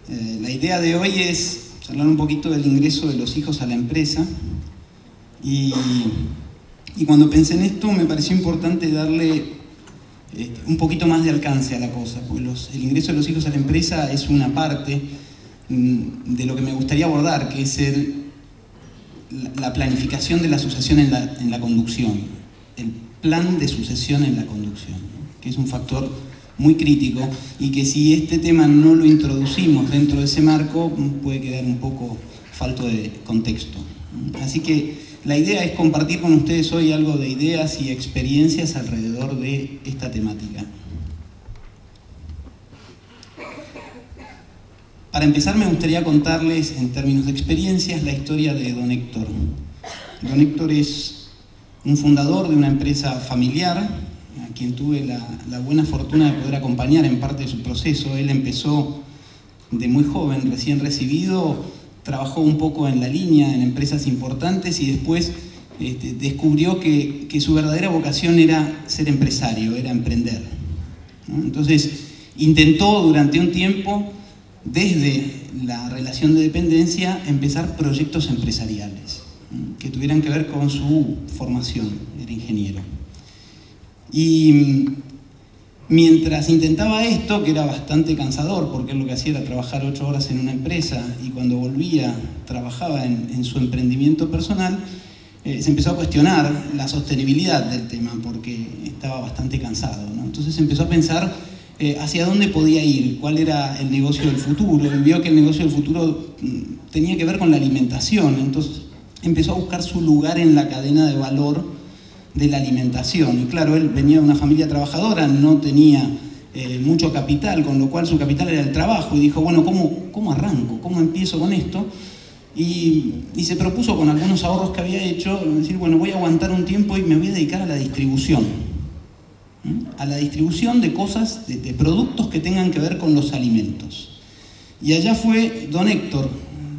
La idea de hoy es hablar un poquito del ingreso de los hijos a la empresa y cuando pensé en esto me pareció importante darle un poquito más de alcance a la cosa, porque el ingreso de los hijos a la empresa es una parte de lo que me gustaría abordar, que es la planificación de la sucesión en la conducción, el plan de sucesión en la conducción, ¿no? Que es un factor muy crítico y que si este tema no lo introducimos dentro de ese marco puede quedar un poco falto de contexto. Así que la idea es compartir con ustedes hoy algo de ideas y experiencias alrededor de esta temática. Para empezar me gustaría contarles en términos de experiencias la historia de don Héctor. Don Héctor es un fundador de una empresa familiar a quien tuve la buena fortuna de poder acompañar en parte de su proceso. Él empezó de muy joven, recién recibido, trabajó un poco en la línea, en empresas importantes y después descubrió que su verdadera vocación era ser empresario, era emprender, ¿no? Entonces intentó durante un tiempo, desde la relación de dependencia, empezar proyectos empresariales, ¿no? Que tuvieran que ver con su formación, era ingeniero. Y mientras intentaba esto, que era bastante cansador, porque él lo que hacía era trabajar 8 horas en una empresa y cuando volvía trabajaba en su emprendimiento personal, se empezó a cuestionar la sostenibilidad del tema porque estaba bastante cansado, ¿no? Entonces empezó a pensar hacia dónde podía ir, cuál era el negocio del futuro, y vio que el negocio del futuro tenía que ver con la alimentación. Entonces empezó a buscar su lugar en la cadena de valor de la alimentación. Y claro, él venía de una familia trabajadora, no tenía mucho capital, con lo cual su capital era el trabajo, y dijo, bueno, ¿cómo arranco? ¿Cómo empiezo con esto? Y se propuso con algunos ahorros que había hecho, decir, bueno, voy a aguantar un tiempo y me voy a dedicar a la distribución. A la distribución de cosas, de productos que tengan que ver con los alimentos. Y allá fue don Héctor,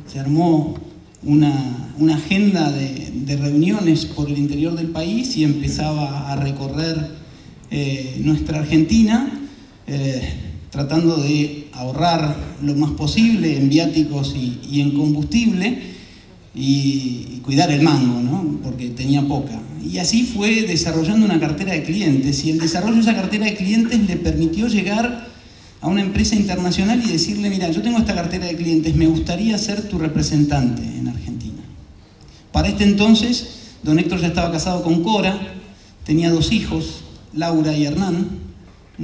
se armó una agenda de reuniones por el interior del país y empezaba a recorrer nuestra Argentina, tratando de ahorrar lo más posible en viáticos y en combustible y cuidar el mango, ¿no? Porque tenía poca. Y así fue desarrollando una cartera de clientes, y el desarrollo de esa cartera de clientes le permitió llegar a una empresa internacional y decirle, mira, yo tengo esta cartera de clientes, me gustaría ser tu representante en Argentina. Para este entonces, don Héctor ya estaba casado con Cora, tenía 2 hijos, Laura y Hernán.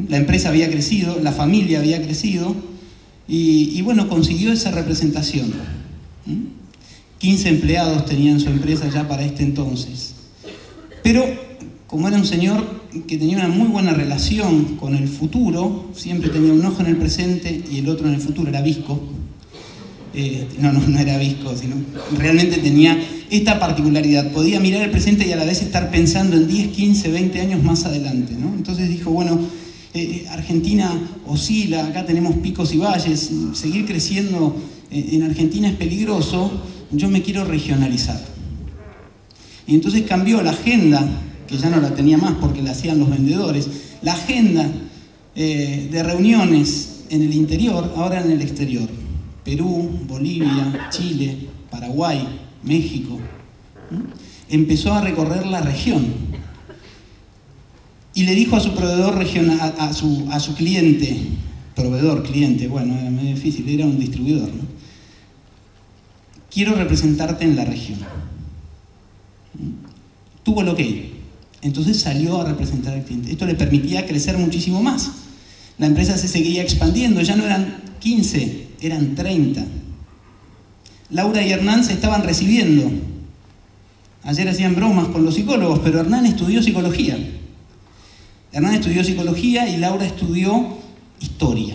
La empresa había crecido, la familia había crecido, y bueno, consiguió esa representación. 15 empleados tenía en su empresa ya para este entonces. Pero como era un señor que tenía una muy buena relación con el futuro, siempre tenía un ojo en el presente y el otro en el futuro, era visco. No era visco, sino realmente tenía esta particularidad. Podía mirar el presente y a la vez estar pensando en 10, 15, 20 años más adelante, ¿no? Entonces dijo, bueno, Argentina oscila, acá tenemos picos y valles, seguir creciendo en Argentina es peligroso, yo me quiero regionalizar. Y entonces cambió la agenda, que ya no la tenía más porque la hacían los vendedores, la agenda de reuniones en el interior, ahora en el exterior. Perú, Bolivia, Chile, Paraguay, México. Empezó a recorrer la región y le dijo a su proveedor regional, a su cliente, cliente, bueno, era medio difícil, era un distribuidor, ¿no? Quiero representarte en la región. Tuvo el ok, entonces salió a representar al cliente. Esto le permitía crecer muchísimo más. La empresa se seguía expandiendo, ya no eran 15, eran 30. Laura y Hernán se estaban recibiendo. Ayer hacían bromas con los psicólogos, pero Hernán estudió psicología. Hernán estudió psicología y Laura estudió historia.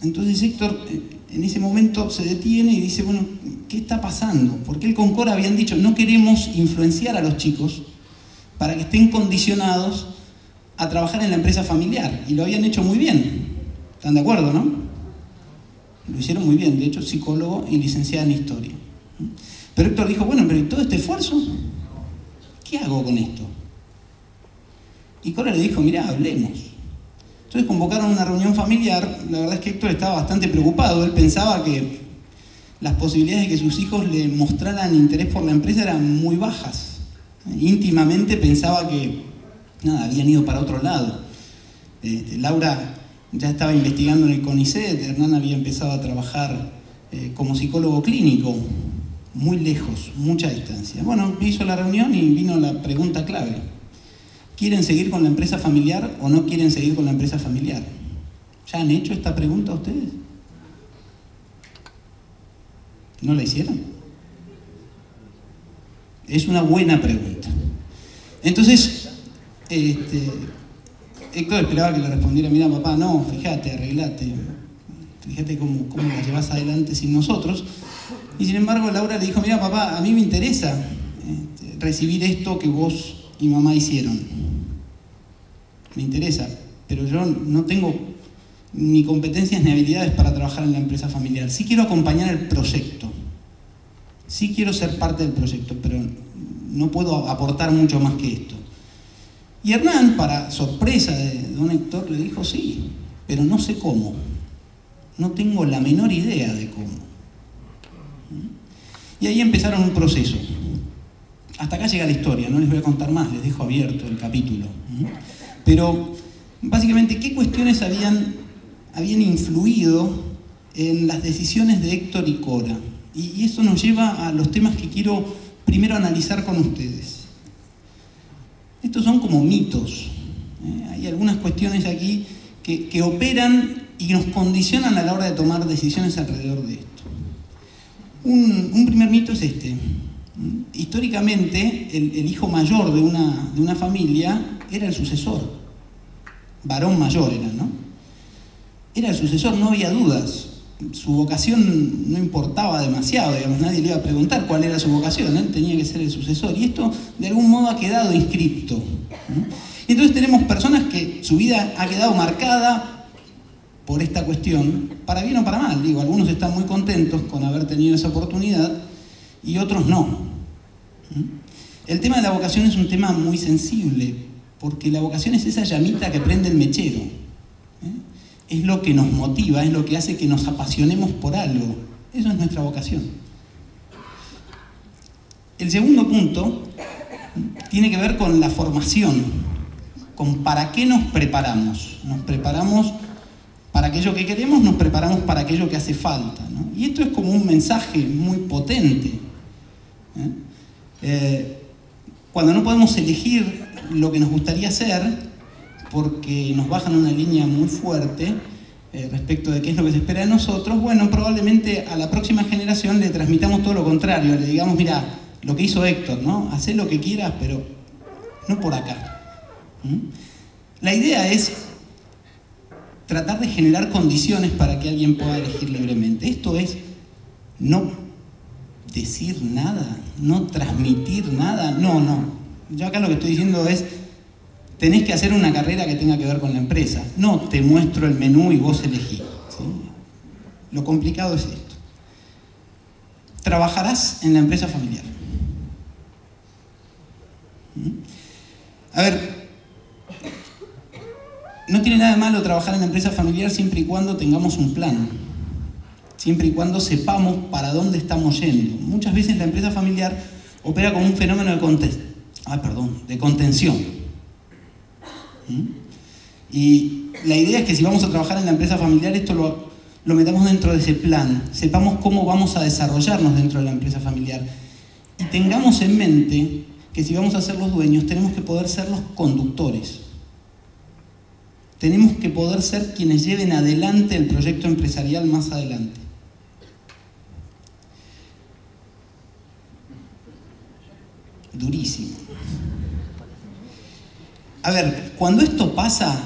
Entonces Héctor en ese momento se detiene y dice, bueno, ¿qué está pasando? Porque él con Cora habían dicho, no queremos influenciar a los chicos para que estén condicionados a trabajar en la empresa familiar. Y lo habían hecho muy bien. ¿Están de acuerdo, no? Lo hicieron muy bien, de hecho, psicólogo y licenciada en historia. Pero Héctor dijo, bueno, pero ¿y todo este esfuerzo? ¿Qué hago con esto? Y Cora le dijo, mirá, hablemos. Entonces convocaron una reunión familiar. La verdad es que Héctor estaba bastante preocupado. Él pensaba que las posibilidades de que sus hijos le mostraran interés por la empresa eran muy bajas. Íntimamente pensaba que, nada, habían ido para otro lado. Laura ya estaba investigando en el CONICET, Hernán había empezado a trabajar como psicólogo clínico, muy lejos, mucha distancia. Bueno, hizo la reunión y vino la pregunta clave. ¿Quieren seguir con la empresa familiar o no quieren seguir con la empresa familiar? ¿Ya han hecho esta pregunta ustedes? ¿No la hicieron? Es una buena pregunta. Entonces, Héctor esperaba que le respondiera, mira papá, no, fíjate, arreglate, fíjate cómo la llevas adelante sin nosotros. Y sin embargo Laura le dijo, mira papá, a mí me interesa recibir esto que vos y mamá hicieron. Me interesa, pero yo no tengo ni competencias ni habilidades para trabajar en la empresa familiar. Sí quiero acompañar el proyecto, sí quiero ser parte del proyecto, pero no puedo aportar mucho más que esto. Y Hernán, para sorpresa de don Héctor, le dijo, sí, pero no sé cómo. No tengo la menor idea de cómo. Y ahí empezaron un proceso. Hasta acá llega la historia, no les voy a contar más, les dejo abierto el capítulo. Pero, básicamente, ¿qué cuestiones habían influido en las decisiones de Héctor y Cora? Y eso nos lleva a los temas que quiero primero analizar con ustedes. Estos son como mitos. Hay algunas cuestiones aquí que operan y nos condicionan a la hora de tomar decisiones alrededor de esto. Un primer mito es este. Históricamente, el hijo mayor de una familia era el sucesor. Varón mayor era, ¿no? Era el sucesor, no había dudas. Su vocación no importaba demasiado, digamos, nadie le iba a preguntar cuál era su vocación, él tenía que ser el sucesor. Y esto, de algún modo, ha quedado inscripto, ¿no? Y entonces tenemos personas que su vida ha quedado marcada por esta cuestión, para bien o para mal. Digo, algunos están muy contentos con haber tenido esa oportunidad y otros no. El tema de la vocación es un tema muy sensible, porque la vocación es esa llamita que prende el mechero. Es lo que nos motiva, es lo que hace que nos apasionemos por algo. Eso es nuestra vocación. El segundo punto tiene que ver con la formación, con para qué nos preparamos. Nos preparamos para aquello que queremos, nos preparamos para aquello que hace falta, ¿no? Y esto es como un mensaje muy potente. Cuando no podemos elegir lo que nos gustaría hacer, porque nos bajan una línea muy fuerte respecto de qué es lo que se espera de nosotros, bueno, probablemente a la próxima generación le transmitamos todo lo contrario, le digamos, mira, lo que hizo Héctor, ¿no? Hacé lo que quieras, pero no por acá. La idea es tratar de generar condiciones para que alguien pueda elegir libremente. Esto es no decir nada, no transmitir nada, no. Yo acá lo que estoy diciendo es, tenés que hacer una carrera que tenga que ver con la empresa. No te muestro el menú y vos elegís, ¿sí? Lo complicado es esto. Trabajarás en la empresa familiar. A ver, no tiene nada de malo trabajar en la empresa familiar siempre y cuando tengamos un plan. Siempre y cuando sepamos para dónde estamos yendo. Muchas veces la empresa familiar opera como un fenómeno de contención. Y la idea es que si vamos a trabajar en la empresa familiar, esto lo metamos dentro de ese plan, sepamos cómo vamos a desarrollarnos dentro de la empresa familiar y tengamos en mente que si vamos a ser los dueños tenemos que poder ser los conductores, tenemos que poder ser quienes lleven adelante el proyecto empresarial más adelante. Durísimo. A ver, cuando esto pasa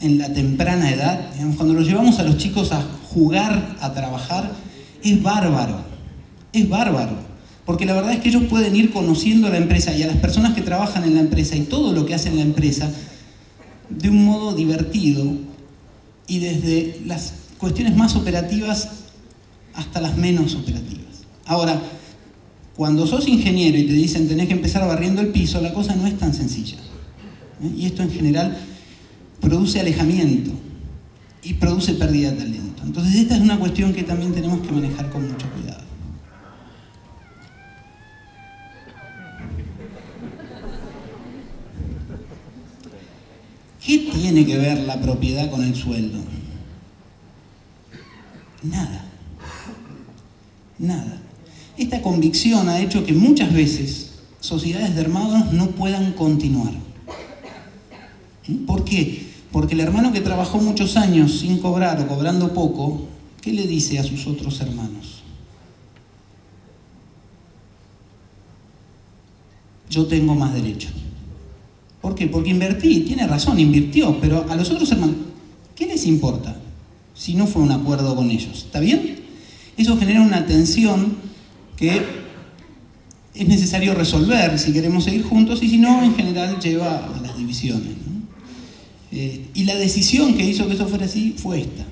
en la temprana edad, digamos, cuando los llevamos a los chicos a jugar, a trabajar, es bárbaro, porque la verdad es que ellos pueden ir conociendo la empresa y a las personas que trabajan en la empresa y todo lo que hacen en la empresa de un modo divertido y desde las cuestiones más operativas hasta las menos operativas. Ahora, cuando sos ingeniero y te dicen tenés que empezar barriendo el piso, la cosa no es tan sencilla. Y esto en general produce alejamiento y produce pérdida de talento. Entonces esta es una cuestión que también tenemos que manejar con mucho cuidado. ¿Qué tiene que ver la propiedad con el sueldo? Nada. Nada. Esta convicción ha hecho que muchas veces sociedades de hermanos no puedan continuar. ¿Por qué? Porque el hermano que trabajó muchos años sin cobrar o cobrando poco, ¿qué le dice a sus otros hermanos? Yo tengo más derecho. ¿Por qué? Porque invertí, tiene razón, invirtió, pero a los otros hermanos, ¿qué les importa si no fue un acuerdo con ellos? ¿Está bien? Eso genera una tensión que es necesario resolver si queremos seguir juntos y si no, en general lleva a las divisiones, ¿no? Y la decisión que hizo que eso fuera así fue esta.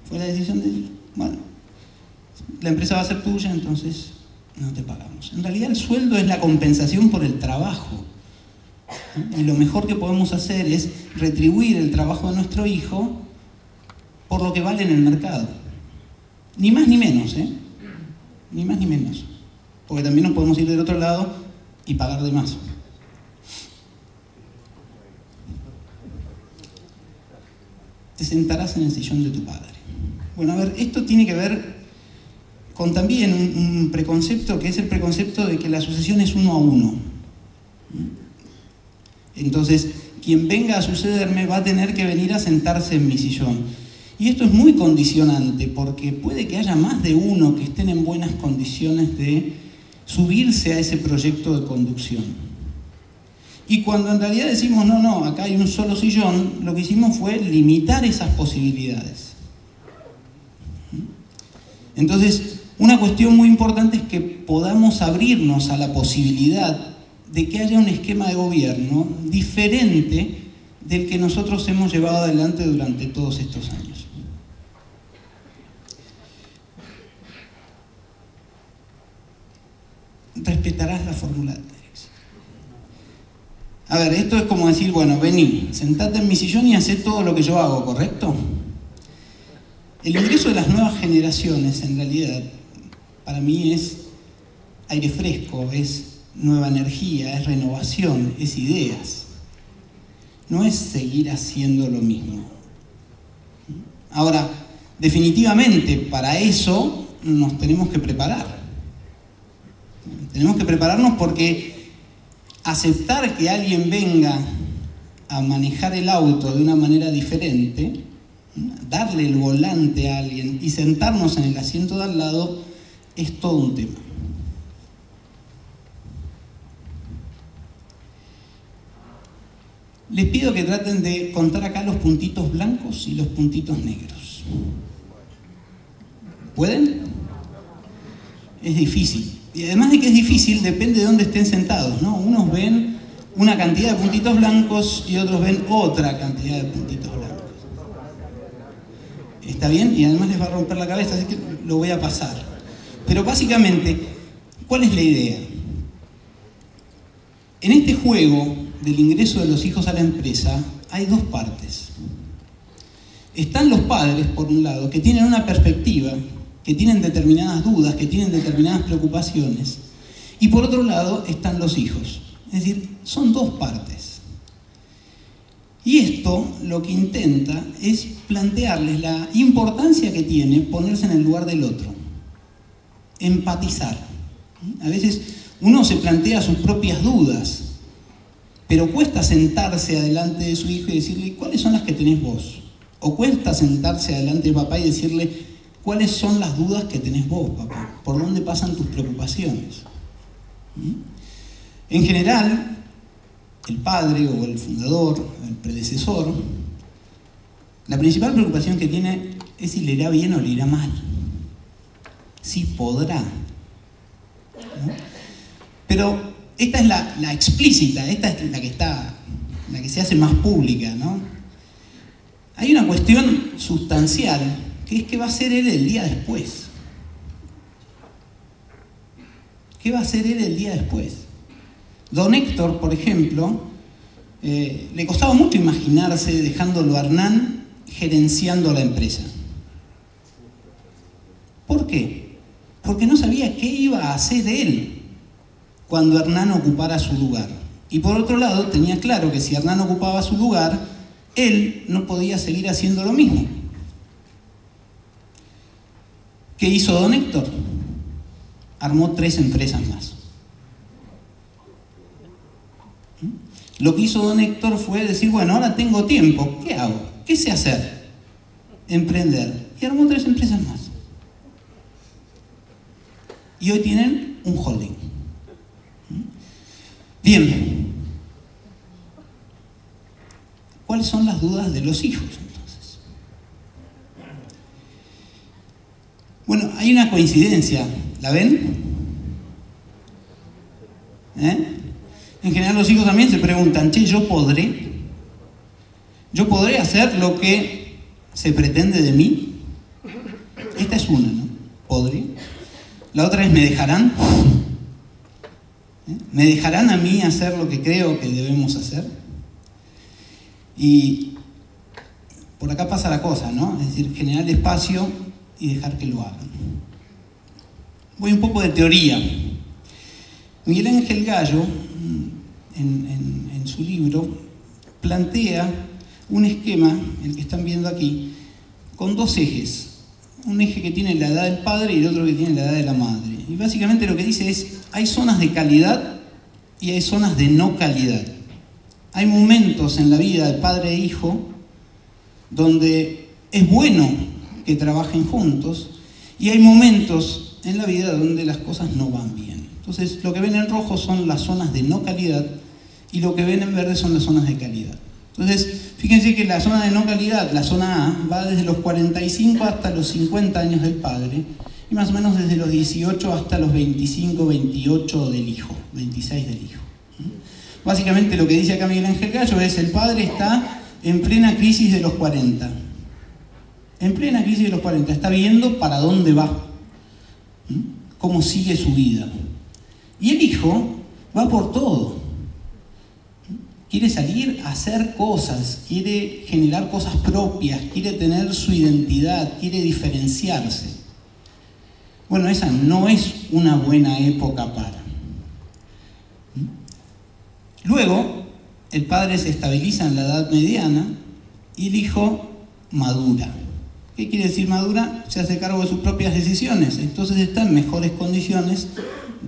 Fue la decisión de, bueno, la empresa va a ser tuya, entonces no te pagamos. En realidad el sueldo es la compensación por el trabajo. Y lo mejor que podemos hacer es retribuir el trabajo de nuestro hijo por lo que vale en el mercado. Ni más ni menos, ¿eh? Ni más ni menos. Porque también nos podemos ir del otro lado y pagar de más. Te sentarás en el sillón de tu padre. Bueno, a ver, esto tiene que ver con también un preconcepto que es el preconcepto de que la sucesión es 1 a 1. Entonces, quien venga a sucederme va a tener que venir a sentarse en mi sillón. Y esto es muy condicionante porque puede que haya más de uno que estén en buenas condiciones de subirse a ese proyecto de conducción. Y cuando en realidad decimos, no, acá hay un solo sillón, lo que hicimos fue limitar esas posibilidades. Entonces, una cuestión muy importante es que podamos abrirnos a la posibilidad de que haya un esquema de gobierno diferente del que nosotros hemos llevado adelante durante todos estos años. Respetarás la fórmula de Derek. A ver, esto es como decir, bueno, vení, sentate en mi sillón y hacé todo lo que yo hago, ¿correcto? El ingreso de las nuevas generaciones, en realidad, para mí es aire fresco, es nueva energía, es renovación, es ideas. No es seguir haciendo lo mismo. Ahora, definitivamente, para eso nos tenemos que preparar. Tenemos que prepararnos porque aceptar que alguien venga a manejar el auto de una manera diferente, darle el volante a alguien y sentarnos en el asiento de al lado, es todo un tema. Les pido que traten de contar acá los puntitos blancos y los puntitos negros. ¿Pueden? Es difícil. Y además de que es difícil, depende de dónde estén sentados, ¿no? Unos ven una cantidad de puntitos blancos y otros ven otra cantidad de puntitos blancos. ¿Está bien? Y además les va a romper la cabeza, así que lo voy a pasar. Pero básicamente, ¿cuál es la idea? En este juego del ingreso de los hijos a la empresa hay dos partes. Están los padres, por un lado, que tienen una perspectiva, que tienen determinadas dudas, que tienen determinadas preocupaciones. Y por otro lado están los hijos. Es decir, son dos partes. Y esto lo que intenta es plantearles la importancia que tiene ponerse en el lugar del otro. Empatizar. A veces uno se plantea sus propias dudas, pero cuesta sentarse adelante de su hijo y decirle, ¿cuáles son las que tenés vos? O cuesta sentarse adelante de papá y decirle, ¿cuáles son las dudas que tenés vos, papá? ¿Por dónde pasan tus preocupaciones? En general, el padre o el fundador, el predecesor, la principal preocupación que tiene es si le irá bien o le irá mal. Si podrá. ¿No? Pero esta es la explícita, esta es la que se hace más pública, ¿no? Hay una cuestión sustancial, que es qué va a hacer él el día después. ¿Qué va a hacer él el día después? Don Héctor, por ejemplo, le costaba mucho imaginarse dejándolo a Hernán gerenciando la empresa. ¿Por qué? Porque no sabía qué iba a hacer él cuando Hernán ocupara su lugar. Y por otro lado, tenía claro que si Hernán ocupaba su lugar, él no podía seguir haciendo lo mismo. ¿Qué hizo don Héctor? Armó 3 empresas más. Lo que hizo don Héctor fue decir, bueno, ahora tengo tiempo, ¿qué hago? ¿Qué sé hacer? Emprender. Y armó 3 empresas más. Y hoy tienen un holding. Bien. ¿Cuáles son las dudas de los hijos entonces? Bueno, hay una coincidencia, ¿la ven? En general los hijos también se preguntan, che, ¿yo podré? ¿Yo podré hacer lo que se pretende de mí? Esta es una, ¿no? ¿Podré? La otra es, ¿me dejarán? ¿Me dejarán a mí hacer lo que creo que debemos hacer? Y por acá pasa la cosa, ¿no? Es decir, generar espacio y dejar que lo hagan. Voy un poco de teoría. Miguel Ángel Gallo, en su libro, plantea un esquema, el que están viendo aquí, con 2 ejes. Un eje que tiene la edad del padre y el otro que tiene la edad de la madre. Y básicamente lo que dice es, hay zonas de calidad y hay zonas de no calidad. Hay momentos en la vida de padre e hijo donde es bueno que trabajen juntos y hay momentos en la vida donde las cosas no van bien. Entonces, lo que ven en rojo son las zonas de no calidad y lo que ven en verde son las zonas de calidad. Entonces, fíjense que la zona de no calidad, la zona A, va desde los 45 hasta los 50 años del padre y más o menos desde los 18 hasta los 25, 28 del hijo, 26 del hijo. Básicamente lo que dice acá Miguel Ángel Gallo es, el padre está en plena crisis de los 40. En plena crisis de los 40, está viendo para dónde va, cómo sigue su vida. Y el hijo va por todo. Quiere salir a hacer cosas, quiere generar cosas propias, quiere tener su identidad, quiere diferenciarse. Bueno, esa no es una buena época para. Luego, el padre se estabiliza en la edad mediana y el hijo madura. ¿Qué quiere decir madura? Se hace cargo de sus propias decisiones, entonces está en mejores condiciones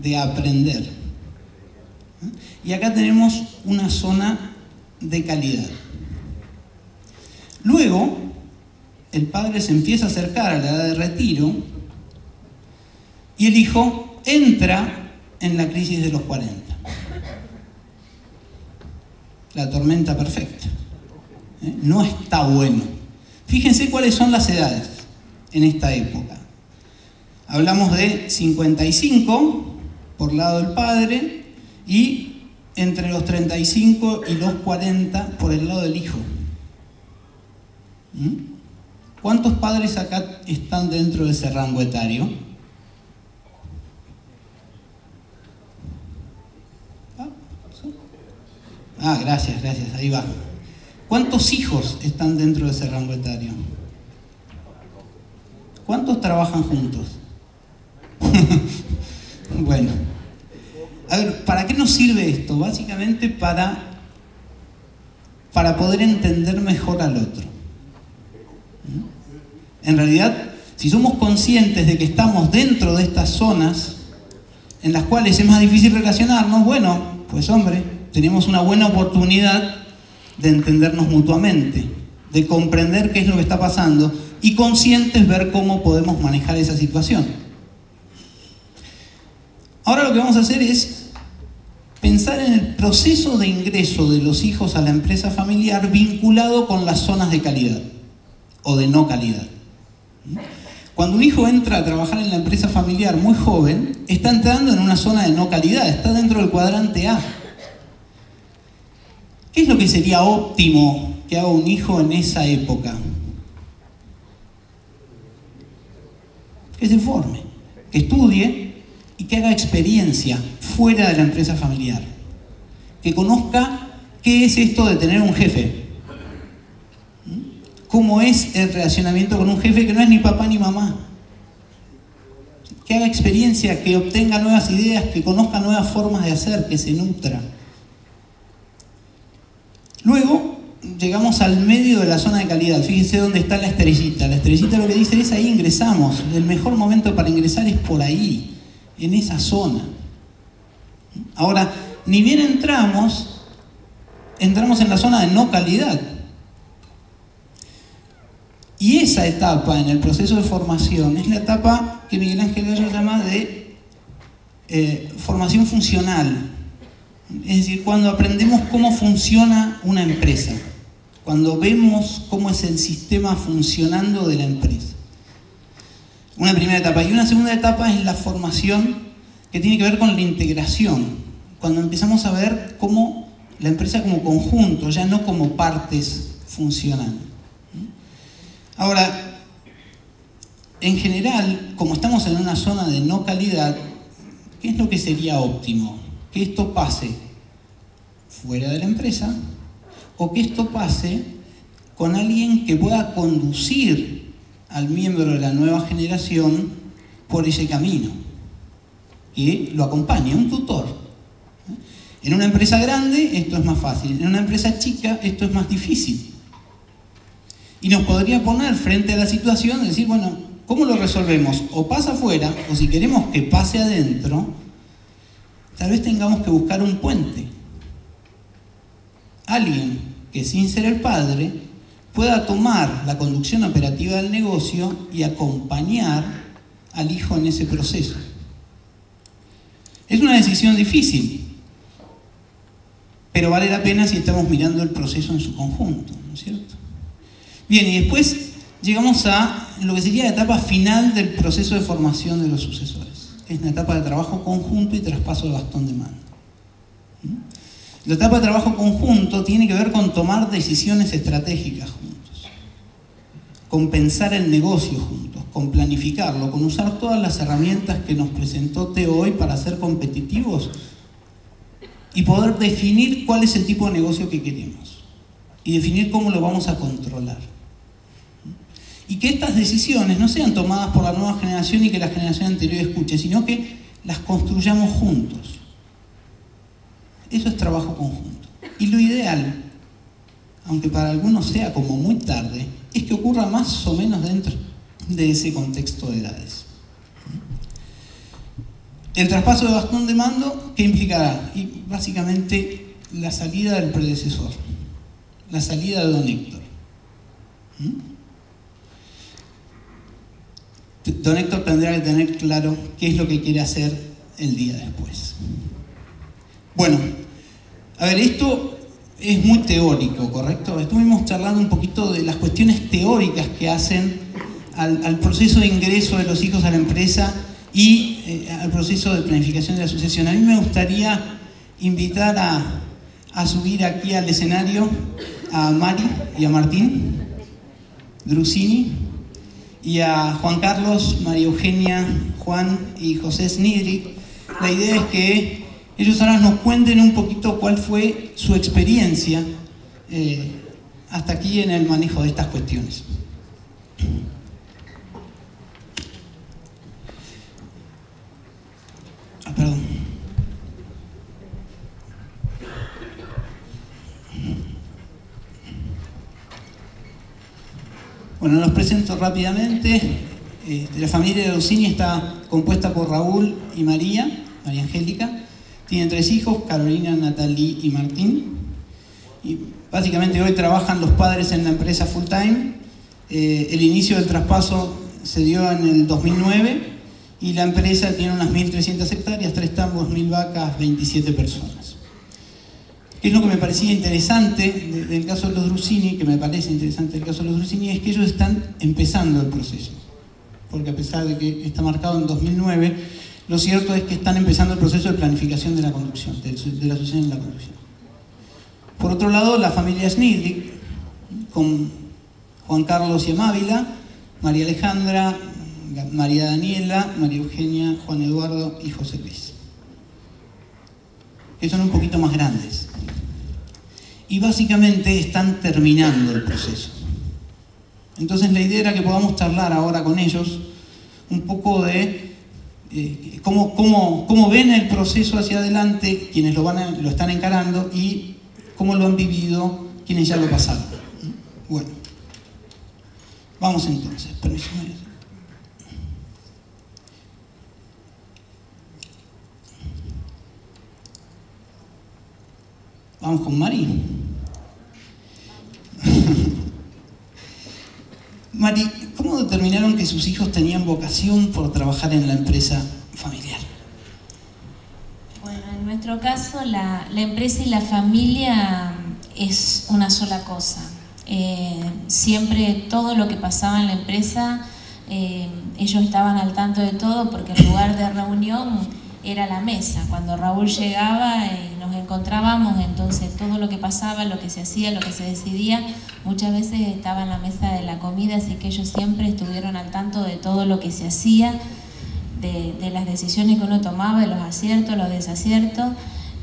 de aprender. Y acá tenemos una zona de calidad. Luego, el padre se empieza a acercar a la edad de retiro y el hijo entra en la crisis de los 40. La tormenta perfecta. No está bueno. Fíjense cuáles son las edades en esta época. Hablamos de 55 por lado del padre y entre los 35 y los 40 por el lado del hijo. ¿Cuántos padres acá están dentro de ese rango etario? Gracias, ahí va. ¿Cuántos hijos están dentro de ese rango etario? ¿Cuántos trabajan juntos? Bueno, a ver, ¿para qué nos sirve esto? Básicamente para poder entender mejor al otro. En realidad, si somos conscientes de que estamos dentro de estas zonas en las cuales es más difícil relacionarnos, bueno, pues hombre, tenemos una buena oportunidad de entendernos mutuamente, de comprender qué es lo que está pasando y conscientes ver cómo podemos manejar esa situación. Ahora lo que vamos a hacer es pensar en el proceso de ingreso de los hijos a la empresa familiar vinculado con las zonas de calidad o de no calidad. Cuando un hijo entra a trabajar en la empresa familiar muy joven, está entrando en una zona de no calidad, está dentro del cuadrante A. ¿Qué es lo que sería óptimo que haga un hijo en esa época? Que se forme, que estudie y que haga experiencia fuera de la empresa familiar. Que conozca ¿Qué es esto de tener un jefe? ¿Cómo es el relacionamiento con un jefe que no es ni papá ni mamá? Que haga experiencia, que obtenga nuevas ideas, que conozca nuevas formas de hacer, que se nutra. Luego llegamos al medio de la zona de calidad. Fíjense dónde está la estrellita. La estrellita lo que dice es: ahí ingresamos. El mejor momento para ingresar es por ahí, en esa zona. Ahora, ni bien entramos en la zona de no calidad. Y esa etapa en el proceso de formación es la etapa que Miguel Ángel Gallo llama de formación funcional. Es decir, cuando aprendemos cómo funciona una empresa, cuando vemos cómo es el sistema funcionando de la empresa. Una primera etapa. Y una segunda etapa es la formación que tiene que ver con la integración, cuando empezamos a ver cómo la empresa como conjunto, ya no como partes funcionando. Ahora, en general, como estamos en una zona de no calidad, ¿qué es lo que sería óptimo? Que esto pase fuera de la empresa o que esto pase con alguien que pueda conducir al miembro de la nueva generación por ese camino, que lo acompañe, un tutor. En una empresa grande esto es más fácil, en una empresa chica esto es más difícil. Y nos podría poner frente a la situación de decir, bueno, ¿cómo lo resolvemos? O pasa afuera, o si queremos que pase adentro, tal vez tengamos que buscar un puente. Alguien que, sin ser el padre, pueda tomar la conducción operativa del negocio y acompañar al hijo en ese proceso. Es una decisión difícil, pero vale la pena si estamos mirando el proceso en su conjunto, ¿no es cierto? Bien, y después llegamos a lo que sería la etapa final del proceso de formación de los sucesores. Es una etapa de trabajo conjunto y traspaso de bastón de mando. La etapa de trabajo conjunto tiene que ver con tomar decisiones estratégicas juntos, con pensar el negocio juntos, con planificarlo, con usar todas las herramientas que nos presentó Teo hoy para ser competitivos y poder definir cuál es el tipo de negocio que queremos y definir cómo lo vamos a controlar. Y que estas decisiones no sean tomadas por la nueva generación y que la generación anterior escuche, sino que las construyamos juntos. Eso es trabajo conjunto. Y lo ideal, aunque para algunos sea como muy tarde, es que ocurra más o menos dentro de ese contexto de edades. El traspaso de bastón de mando, ¿qué implicará? Y básicamente la salida del predecesor, la salida de don Héctor. Don Héctor tendrá que tener claro qué es lo que quiere hacer el día después. Bueno, a ver, esto es muy teórico, ¿correcto? Estuvimos charlando un poquito de las cuestiones teóricas que hacen al proceso de ingreso de los hijos a la empresa y al proceso de planificación de la sucesión. A mí me gustaría invitar a subir aquí al escenario a Mari y a Martín Drusini y a Juan Carlos, María Eugenia, Juan y José Snidrik. La idea es que ellos ahora nos cuenten un poquito cuál fue su experiencia hasta aquí en el manejo de estas cuestiones. Perdón. Bueno, los presento rápidamente. La familia de Drusini está compuesta por Raúl y María Angélica. Tienen 3 hijos, Carolina, Natalie y Martín. Y básicamente hoy trabajan los padres en la empresa full time. El inicio del traspaso se dio en el 2009 y la empresa tiene unas 1.300 hectáreas, 3 tambos, 1.000 vacas, 27 personas. ¿Qué es lo que me parecía interesante del caso de los Drusini? Que me parece interesante del caso de los Drusini es que ellos están empezando el proceso. Porque a pesar de que está marcado en 2009, lo cierto es que están empezando el proceso de planificación de la conducción, de la sucesión en la conducción. Por otro lado, la familia Snidrik, con Juan Carlos y Amávila, María Alejandra, María Daniela, María Eugenia, Juan Eduardo y José Luis. Que son un poquito más grandes. y básicamente están terminando el proceso. Entonces la idea era que podamos charlar ahora con ellos un poco de cómo ven el proceso hacia adelante quienes lo están encarando y cómo lo han vivido quienes ya lo pasaron. Bueno, vamos entonces. Permiso. Vamos con Mari. Mari, ¿cómo determinaron que sus hijos tenían vocación por trabajar en la empresa familiar? Bueno, en nuestro caso la empresa y la familia es una sola cosa. Siempre todo lo que pasaba en la empresa, ellos estaban al tanto de todo porque el lugar de reunión era la mesa. Cuando Raúl llegaba y nos encontrábamos, entonces todo lo que pasaba, lo que se hacía, lo que se decidía, muchas veces estaba en la mesa de la comida, así que ellos siempre estuvieron al tanto de todo lo que se hacía, de las decisiones que uno tomaba, de los aciertos, los desaciertos,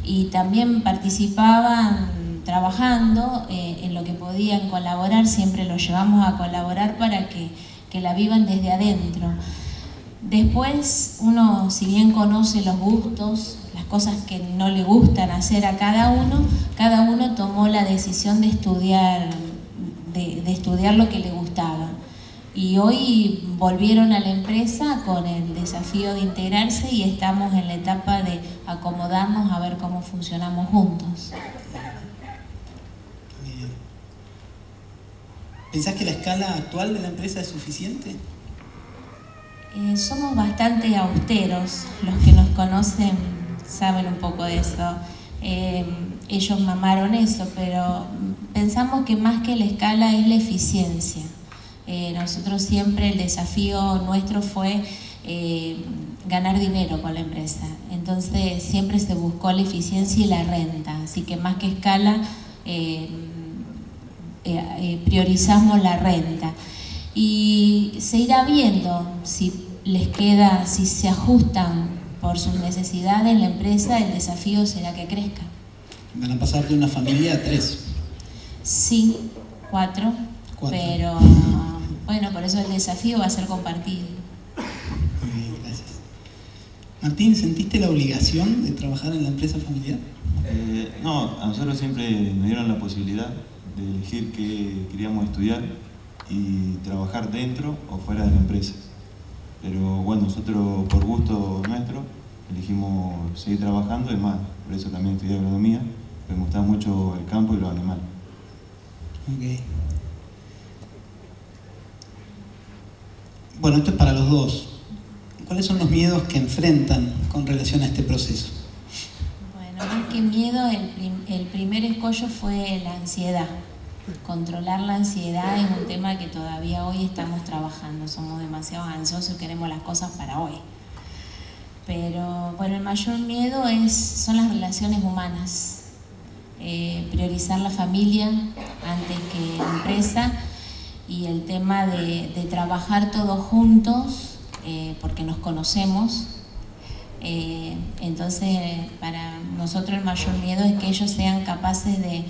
y también participaban trabajando en lo que podían colaborar, siempre los llevamos a colaborar para que la vivan desde adentro. Después uno, si bien conoce los gustos, las cosas que no le gustan hacer a cada uno tomó la decisión de estudiar lo que le gustaba. Y hoy volvieron a la empresa con el desafío de integrarse y estamos en la etapa de acomodarnos a ver cómo funcionamos juntos. Bien. ¿Pensás que la escala actual de la empresa es suficiente? Somos bastante austeros, los que nos conocen saben un poco de eso. Ellos mamaron eso, pero pensamos que más que la escala es la eficiencia. Nosotros siempre el desafío nuestro fue ganar dinero con la empresa. Entonces siempre se buscó la eficiencia y la renta, así que más que escala priorizamos la renta. Y se irá viendo si les queda, si se ajustan por sus necesidades en la empresa, el desafío será que crezca. Van a pasar de una familia a 3. Sí, 4. Pero bueno, por eso el desafío va a ser compartido. Muy bien, gracias. Martín, ¿sentiste la obligación de trabajar en la empresa familiar? No, a nosotros siempre nos dieron la posibilidad de elegir qué queríamos estudiar y trabajar dentro o fuera de la empresa. Pero bueno, nosotros por gusto nuestro elegimos seguir trabajando, es más, por eso también estudié agronomía, porque me gustaba mucho el campo y los animales. Ok. Bueno, esto es para los dos. ¿Cuáles son los miedos que enfrentan con relación a este proceso? Bueno, más que miedo, el primer escollo fue la ansiedad. Controlar la ansiedad es un tema que todavía hoy estamos trabajando. Somos demasiado ansiosos y queremos las cosas para hoy. Pero bueno, el mayor miedo son las relaciones humanas. Priorizar la familia antes que la empresa y el tema de trabajar todos juntos porque nos conocemos. Entonces, para nosotros el mayor miedo es que ellos sean capaces de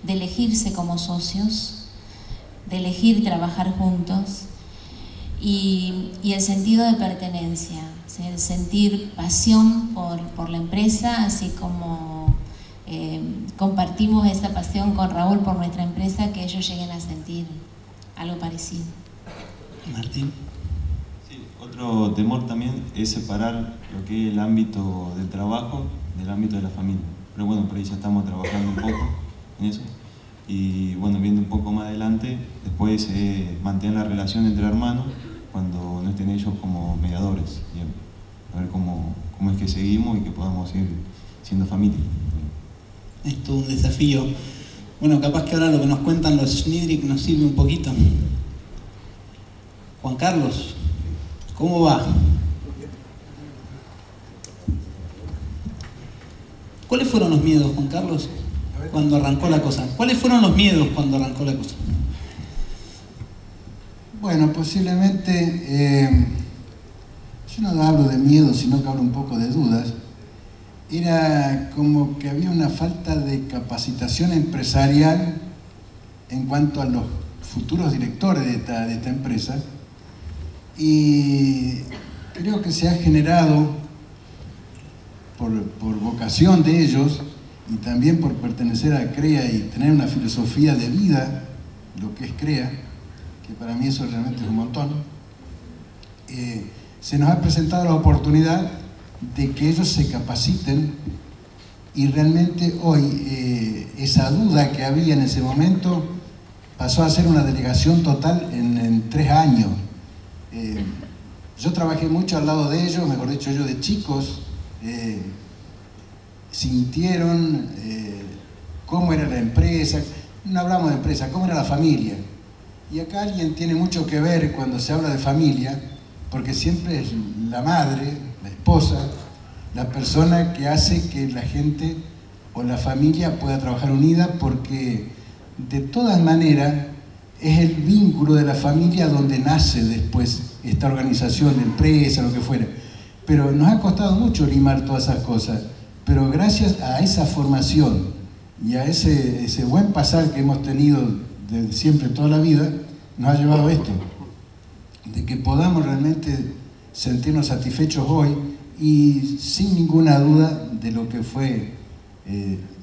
elegirse como socios, de elegir trabajar juntos y el sentido de pertenencia, ¿sí? El sentir pasión por la empresa, así como compartimos esa pasión con Raúl por nuestra empresa, que ellos lleguen a sentir algo parecido. Martín. Sí, otro temor también es separar lo que es el ámbito del trabajo del ámbito de la familia. Pero bueno, por ahí ya estamos trabajando un poco en eso. Y bueno, viendo un poco más adelante, después mantener la relación entre hermanos cuando no estén ellos como mediadores. Bien. A ver cómo es que seguimos y que podamos seguir siendo familia. Es todo un desafío. Bueno, capaz que ahora lo que nos cuentan los Schnidrich nos sirve un poquito. Juan Carlos, ¿cómo va? ¿Cuáles fueron los miedos, Juan Carlos, cuando arrancó la cosa? ¿Cuáles fueron los miedos cuando arrancó la cosa? Bueno, posiblemente, yo no hablo de miedo, sino que hablo un poco de dudas. era como que había una falta de capacitación empresarial en cuanto a los futuros directores de esta empresa, y creo que se ha generado por vocación de ellos y también por pertenecer a CREA y tener una filosofía de vida, lo que es CREA, que para mí eso realmente es un montón, se nos ha presentado la oportunidad de que ellos se capaciten, y realmente hoy esa duda que había en ese momento pasó a ser una delegación total en 3 años. Yo trabajé mucho al lado de ellos, mejor dicho, ellos de chicos sintieron cómo era la empresa, no hablamos de empresa, cómo era la familia. Y acá alguien tiene mucho que ver cuando se habla de familia, porque siempre es la madre, la esposa, la persona que hace que la gente o la familia pueda trabajar unida, porque de todas maneras es el vínculo de la familia donde nace después esta organización, la empresa, lo que fuera. Pero nos ha costado mucho limar todas esas cosas, pero gracias a esa formación y a ese buen pasar que hemos tenido de siempre, toda la vida, nos ha llevado a esto, de que podamos realmente sentirnos satisfechos hoy y sin ninguna duda de lo que fue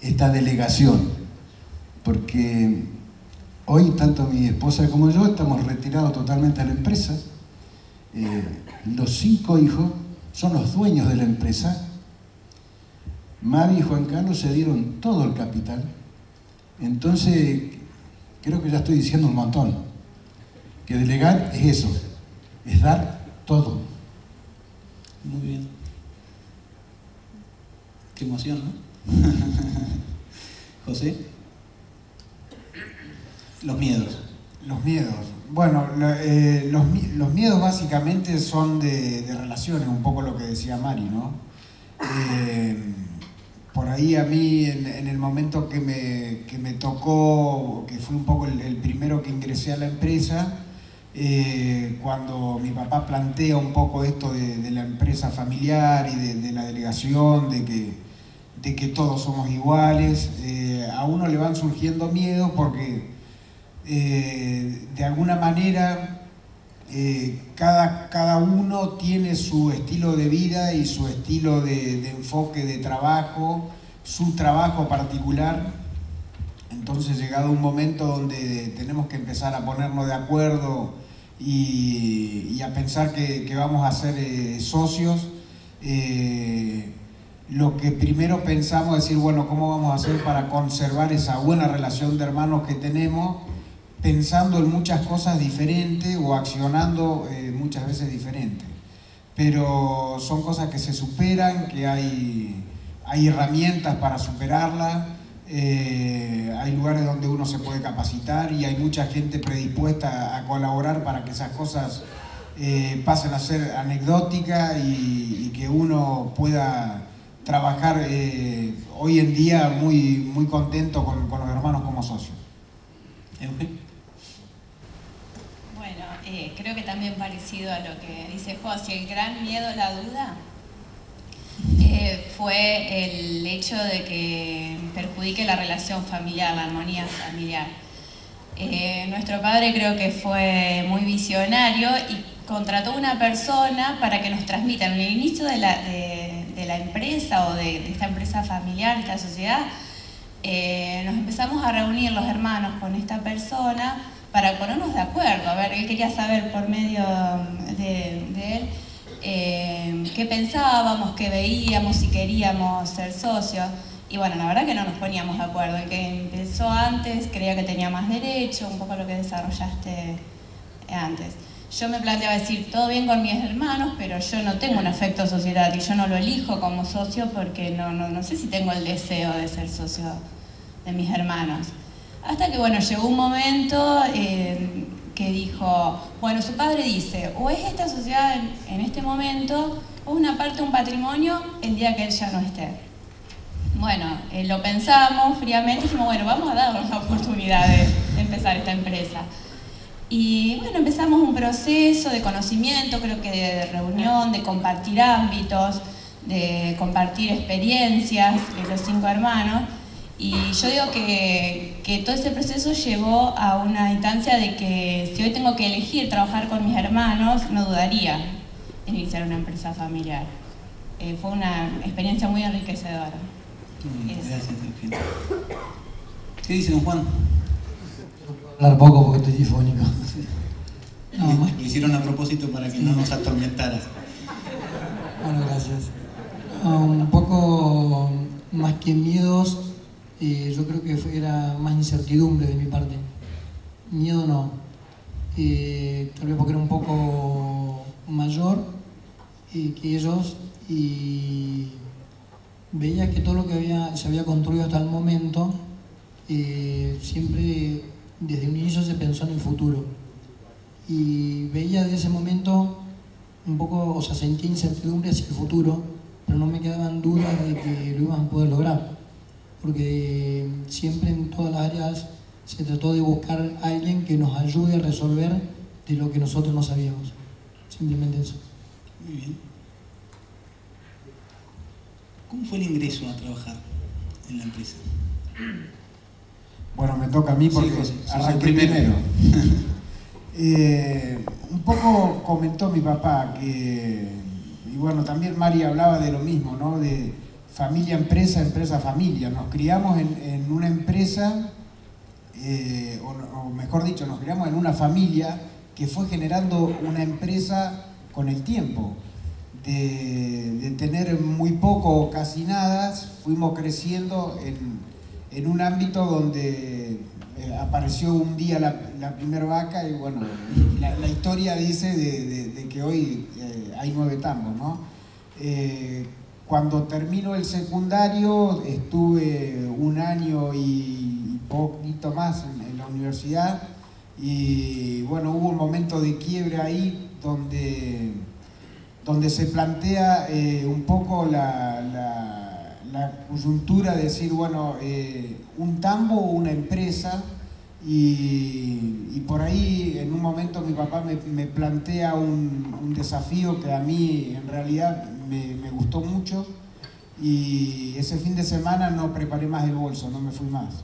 esta delegación, porque hoy tanto mi esposa como yo estamos retirados totalmente de la empresa. Los 5 hijos son los dueños de la empresa. Mavi y Juan Carlos se dieron todo el capital. Entonces creo que ya estoy diciendo un montón, que delegar es eso, es dar todo. Muy bien. Qué emoción, ¿no? José. Los miedos. Los miedos. Bueno, los miedos básicamente son de relaciones, un poco lo que decía Mari, ¿no? Por ahí a mí, en el momento que me tocó, que fue un poco el primero que ingresé a la empresa, cuando mi papá plantea un poco esto de la empresa familiar y de la delegación, de que todos somos iguales, a uno le van surgiendo miedos porque de alguna manera cada uno tiene su estilo de vida y su estilo de enfoque de trabajo, su trabajo particular. Entonces, llegado un momento donde tenemos que empezar a ponernos de acuerdo y a pensar que vamos a ser socios, lo que primero pensamos es decir, bueno, ¿cómo vamos a hacer para conservar esa buena relación de hermanos que tenemos, pensando en muchas cosas diferentes o accionando muchas veces diferentes? Pero son cosas que se superan, que hay herramientas para superarlas, hay lugares donde uno se puede capacitar y hay mucha gente predispuesta a colaborar para que esas cosas pasen a ser anecdóticas y que uno pueda trabajar hoy en día muy contento con los hermanos como socios. Bueno, creo que también parecido a lo que dice José, el gran miedo, la duda, fue el hecho de que perjudique la relación familiar, la armonía familiar. Nuestro padre creo que fue muy visionario y contrató una persona para que nos transmita. En el inicio de la empresa o de esta empresa familiar, esta sociedad, nos empezamos a reunir los hermanos con esta persona para ponernos de acuerdo. A ver, él quería saber por medio de él qué pensábamos, qué veíamos, si queríamos ser socios. Y bueno, la verdad que no nos poníamos de acuerdo. El que empezó antes creía que tenía más derecho, un poco lo que desarrollaste antes. Yo me planteaba decir, todo bien con mis hermanos, pero yo no tengo un afecto sociedad y yo no lo elijo como socio porque no sé si tengo el deseo de ser socio de mis hermanos. Hasta que, bueno, llegó un momento que dijo, bueno, su padre dice, o es esta sociedad en este momento, o una parte de un patrimonio el día que él ya no esté. Bueno, lo pensamos fríamente y dijimos, bueno, vamos a darnos la oportunidad de empezar esta empresa. Y bueno, empezamos un proceso de conocimiento, creo que de reunión, de compartir ámbitos, de compartir experiencias, los 5 hermanos. Y yo digo que todo ese proceso llevó a una instancia de que si hoy tengo que elegir trabajar con mis hermanos, no dudaría en iniciar una empresa familiar. Fue una experiencia muy enriquecedora. Gracias, Delfina. ¿Qué dice don Juan? Hablar poco porque estoy difónico. No, lo hicieron a propósito para que no nos atormentara. Bueno, gracias. Un poco más que miedos, yo creo que era más incertidumbre de mi parte. Miedo no. Tal vez porque era un poco mayor que ellos y veía que todo lo que se había construido hasta el momento, siempre desde un inicio se pensó en el futuro. Y veía de ese momento un poco, o sea, sentía incertidumbre hacia el futuro, pero no me quedaban dudas de que lo íbamos a poder lograr. Porque siempre en todas las áreas se trató de buscar a alguien que nos ayude a resolver de lo que nosotros no sabíamos. Simplemente eso. Muy bien. ¿Cómo fue el ingreso a trabajar en la empresa? Bueno, me toca a mí porque sí, arranqué primero. Un poco comentó mi papá que, y bueno, también Mari hablaba de lo mismo, ¿no? De familia, empresa, empresa, familia. Nos criamos en una empresa, o mejor dicho, nos criamos en una familia que fue generando una empresa con el tiempo. De tener muy poco o casi nada, fuimos creciendo en un ámbito donde apareció un día la primera vaca y bueno, la historia dice de que hoy hay 9 tambos, ¿no? Cuando terminó el secundario estuve un año y poquito más en la universidad y bueno, hubo un momento de quiebre ahí donde se plantea un poco la coyuntura de decir, bueno, un tambo o una empresa, y por ahí en un momento mi papá me plantea un desafío que a mí en realidad me gustó mucho, y ese fin de semana no preparé más el bolso, no me fui más.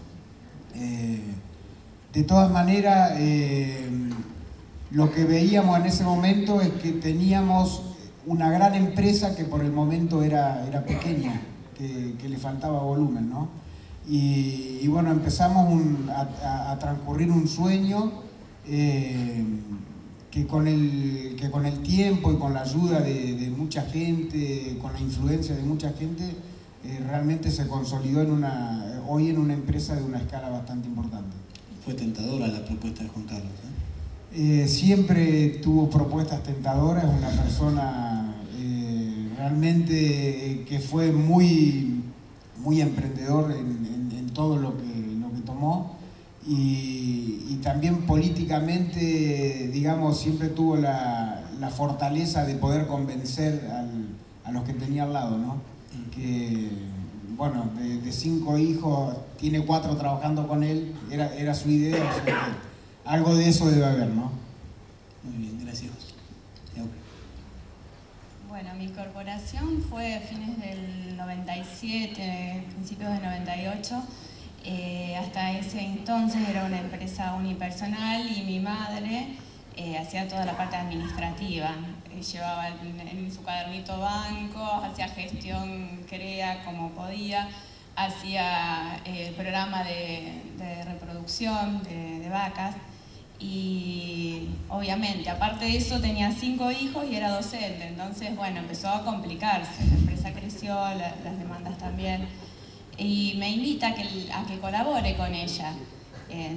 De todas maneras, lo que veíamos en ese momento es que teníamos una gran empresa que por el momento era pequeña, que le faltaba volumen, ¿no? Y bueno, empezamos a transcurrir un sueño que con el tiempo y con la ayuda de mucha gente, con la influencia de mucha gente, realmente se consolidó hoy en una empresa de una escala bastante importante. Fue tentadora la propuesta de Juan Carlos, siempre tuvo propuestas tentadoras, una persona realmente que fue muy emprendedor en todo lo que tomó, y también políticamente, digamos, siempre tuvo la fortaleza de poder convencer a los que tenía al lado, ¿no? Que, bueno, de 5 hijos, tiene 4 trabajando con él, era su idea, o sea que algo de eso debe haber, ¿no? Muy bien, gracias. Bueno, mi incorporación fue a fines del 97, principios del 98. Hasta ese entonces era una empresa unipersonal y mi madre hacía toda la parte administrativa. Llevaba en su cuadernito bancos, hacía gestión CREA como podía, hacía el programa de reproducción de vacas. Y obviamente, aparte de eso, tenía 5 hijos y era docente, entonces, bueno, empezó a complicarse, la empresa creció, las demandas también, y me invita a que colabore con ella.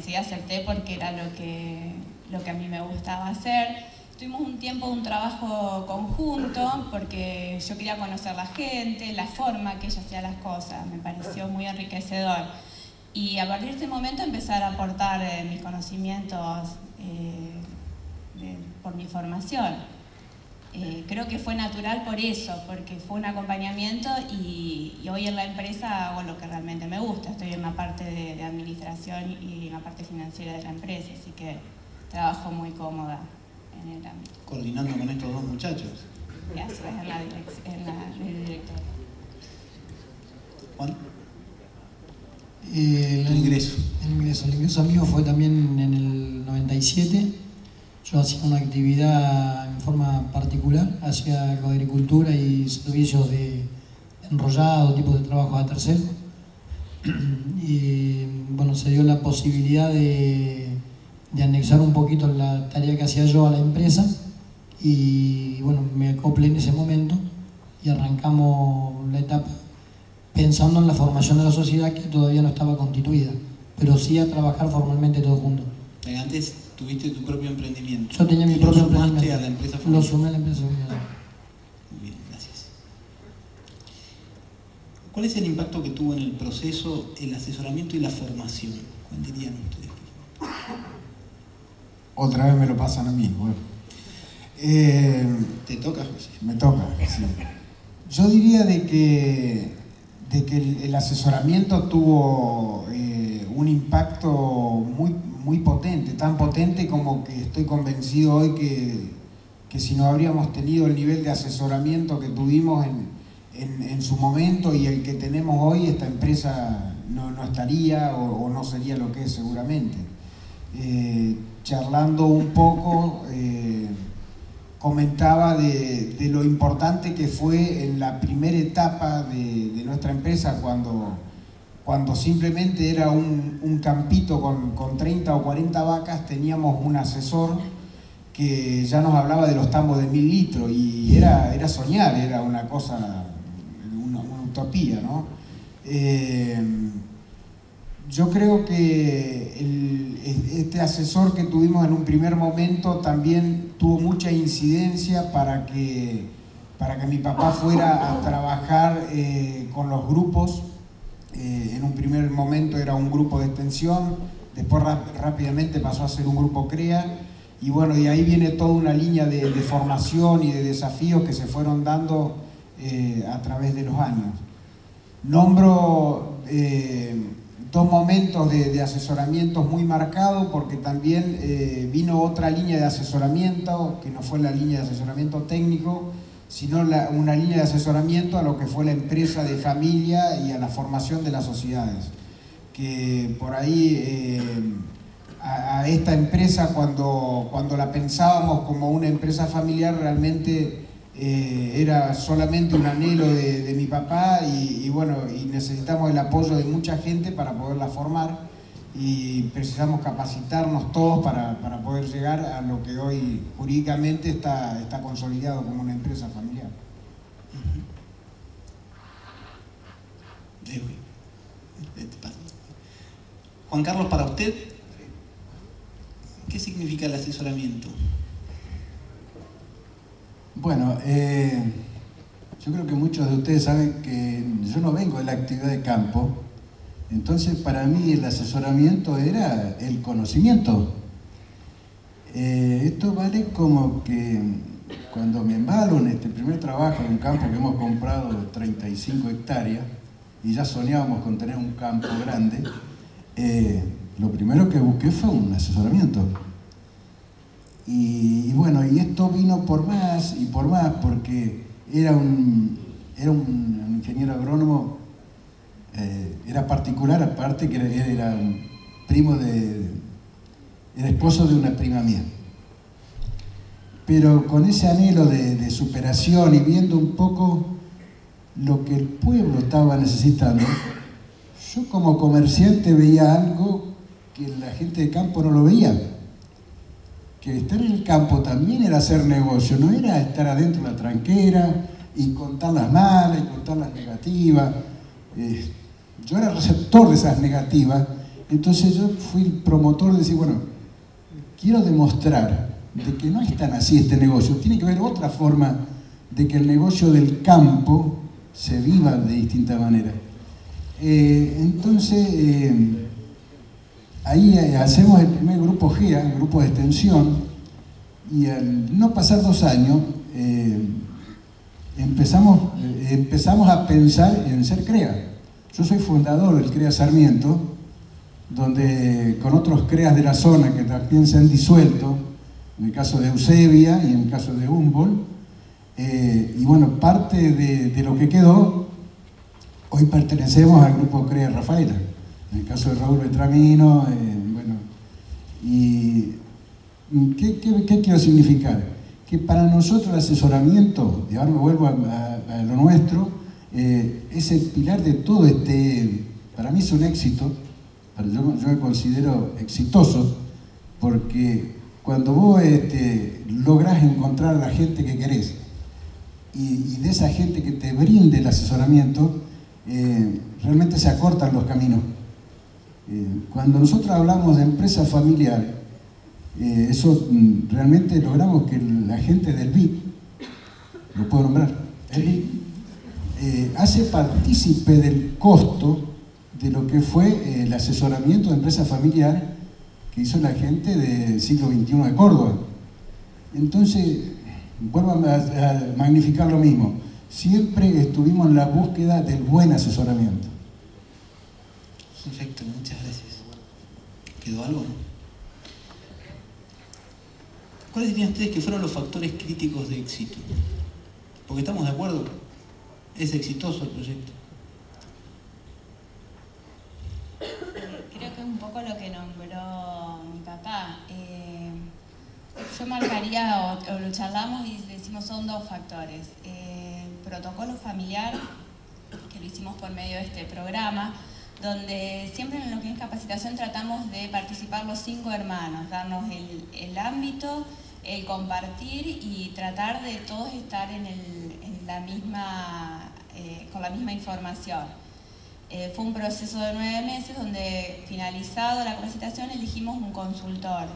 Sí, acepté porque era lo que a mí me gustaba hacer. Tuvimos un tiempo de un trabajo conjunto porque yo quería conocer la gente, la forma que ella hacía las cosas, me pareció muy enriquecedor. Y a partir de ese momento empezar a aportar mis conocimientos por mi formación. Creo que fue natural por eso, porque fue un acompañamiento y hoy en la empresa hago lo que realmente me gusta. Estoy en la parte de administración y en la parte financiera de la empresa, así que trabajo muy cómoda en el ámbito. Coordinando con estos 2 muchachos. Y a su vez en la directora. Juan. El ingreso. El ingreso mío fue también en el 97. Yo hacía una actividad en forma particular, hacía agricultura y servicios de enrollado, tipos de trabajo a tercero. Y bueno, se dio la posibilidad de anexar un poquito la tarea que hacía yo a la empresa y bueno, me acoplé en ese momento y arrancamos la etapa pensando en la formación de la sociedad que todavía no estaba constituida, pero sí a trabajar formalmente todos juntos. Antes tuviste tu propio emprendimiento. Yo tenía mi propio emprendimiento. ¿Lo sumaste a la empresa familiar? Lo sumé a la empresa familiar. Muy bien, gracias. ¿Cuál es el impacto que tuvo en el proceso el asesoramiento y la formación? ¿Cuál dirían ustedes? Otra vez me lo pasan a mí. Bueno. ¿Te toca, José? Me toca, sí. Yo diría de que el asesoramiento tuvo un impacto muy potente, tan potente como que estoy convencido hoy que si no habríamos tenido el nivel de asesoramiento que tuvimos en su momento y el que tenemos hoy, esta empresa no estaría o no sería lo que es seguramente. Charlando un poco, comentaba de lo importante que fue en la primera etapa de nuestra empresa cuando simplemente era un campito con 30 o 40 vacas, teníamos un asesor que ya nos hablaba de los tambos de 1000 litros y era soñar, era una cosa, una utopía, ¿no? Yo creo que este asesor que tuvimos en un primer momento también tuvo mucha incidencia para que mi papá fuera a trabajar con los grupos. En un primer momento era un grupo de extensión, después rápidamente pasó a ser un grupo CREA, y bueno, y ahí viene toda una línea de formación y de desafíos que se fueron dando a través de los años. Nombro dos momentos de asesoramientos muy marcados, porque también vino otra línea de asesoramiento, que no fue la línea de asesoramiento técnico, sino una línea de asesoramiento a lo que fue la empresa de familia y a la formación de las sociedades. Que por ahí a esta empresa, cuando la pensábamos como una empresa familiar, realmente era solamente un anhelo de mi papá y bueno, y necesitamos el apoyo de mucha gente para poderla formar y precisamos capacitarnos todos para poder llegar a lo que hoy jurídicamente está consolidado como una empresa familiar. Juan Carlos, para usted, ¿qué significa el asesoramiento? Bueno, yo creo que muchos de ustedes saben que yo no vengo de la actividad de campo, entonces para mí el asesoramiento era el conocimiento. Esto vale como que cuando me embalo en este primer trabajo en un campo que hemos comprado 35 hectáreas y ya soñábamos con tener un campo grande, lo primero que busqué fue un asesoramiento. Y bueno, y esto vino por más y por más, porque era un ingeniero agrónomo, era particular, aparte que era un primo era esposo de una prima mía. Pero con ese anhelo de superación y viendo un poco lo que el pueblo estaba necesitando, yo como comerciante veía algo que la gente de campo no lo veía. Que estar en el campo también era hacer negocio, no era estar adentro de la tranquera y contar las malas y contar las negativas. Yo era receptor de esas negativas, entonces yo fui el promotor de decir, bueno, quiero demostrar de que no es tan así este negocio, tiene que haber otra forma de que el negocio del campo se viva de distinta manera. Entonces, ahí hacemos el primer grupo GEA, el grupo de extensión, y al no pasar 2 años, empezamos a pensar en ser CREA. Yo soy fundador del CREA Sarmiento, donde con otros CREAs de la zona que también se han disuelto, en el caso de Eusebia y en el caso de Humboldt, y bueno, parte de lo que quedó, hoy pertenecemos al grupo CREA Rafaela, en el caso de Raúl Beltramino, bueno, y ¿qué quiero significar? Que para nosotros el asesoramiento, y ahora me vuelvo a lo nuestro, es el pilar de todo para mí es un éxito, yo me considero exitoso, porque cuando vos lográs encontrar a la gente que querés, y de esa gente que te brinde el asesoramiento, realmente se acortan los caminos. Cuando nosotros hablamos de empresa familiar, eso realmente logramos que la gente del BID, lo puedo nombrar, el BID, hace partícipe del costo de lo que fue el asesoramiento de empresa familiar que hizo la gente del siglo XXI de Córdoba. Entonces, vuelvo a magnificar lo mismo. Siempre estuvimos en la búsqueda del buen asesoramiento. Perfecto, muchas gracias. ¿Quedó algo? ¿Cuáles dirían ustedes que fueron los factores críticos de éxito? Porque estamos de acuerdo, es exitoso el proyecto. Creo que es un poco lo que nombró mi papá. Yo marcaría, o lo charlamos y decimos son dos factores. El protocolo familiar, que lo hicimos por medio de este programa, donde siempre en lo que es capacitación tratamos de participar los 5 hermanos, darnos el ámbito, el compartir y tratar de todos estar con la misma información. Fue un proceso de 9 meses donde, finalizado la capacitación, elegimos un consultor.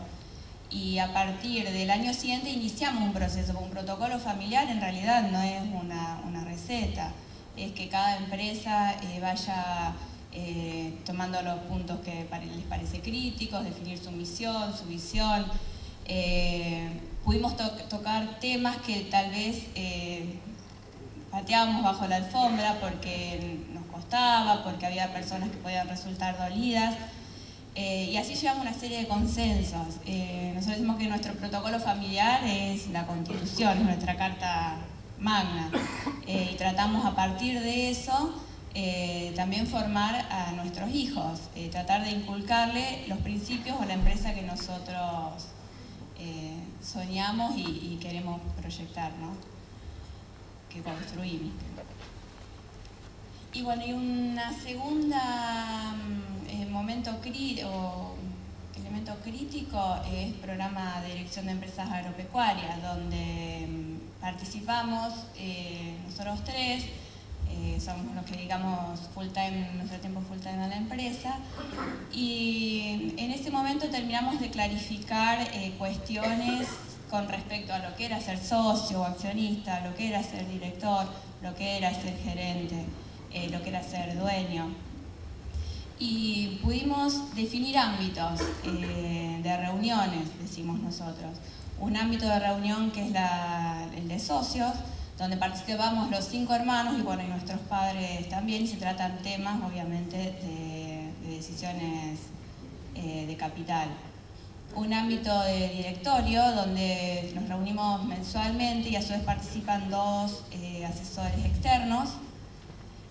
Y a partir del año siguiente iniciamos un proceso, un protocolo familiar. En realidad no es una receta, es que cada empresa vaya tomando los puntos que les parece críticos, definir su misión, su visión. Pudimos tocar temas que tal vez pateábamos bajo la alfombra porque nos costaba, porque había personas que podían resultar dolidas. Y así llegamos a una serie de consensos. Nosotros decimos que nuestro protocolo familiar es la Constitución, es nuestra carta magna. Y tratamos a partir de eso también formar a nuestros hijos, tratar de inculcarle los principios o la empresa que nosotros soñamos y queremos proyectar, ¿no? Que construimos. Y bueno, y una segunda elemento crítico es programa de dirección de empresas agropecuarias, donde participamos nosotros 3, somos los que dedicamos nuestro tiempo full time a la empresa, y en ese momento terminamos de clarificar cuestiones con respecto a lo que era ser socio o accionista, lo que era ser director, lo que era ser gerente, lo que era ser dueño. Y pudimos definir ámbitos de reuniones, decimos nosotros. Un ámbito de reunión que es el de socios, donde participamos los 5 hermanos y bueno, y nuestros padres también, y se tratan temas obviamente de decisiones de capital. Un ámbito de directorio donde nos reunimos mensualmente y a su vez participan 2 asesores externos.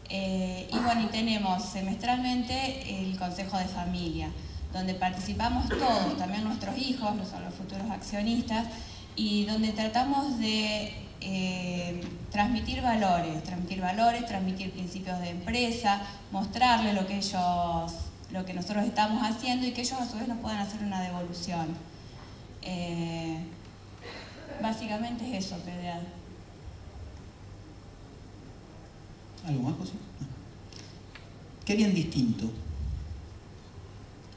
Y bueno, y tenemos semestralmente el Consejo de Familia, donde participamos todos, también nuestros hijos, no son los futuros accionistas, y donde tratamos de transmitir valores, transmitir principios de empresa, mostrarles lo que nosotros estamos haciendo y que ellos a su vez nos puedan hacer una devolución. Básicamente es eso, Pedro. ¿Algo más, José? ¿Qué harían distinto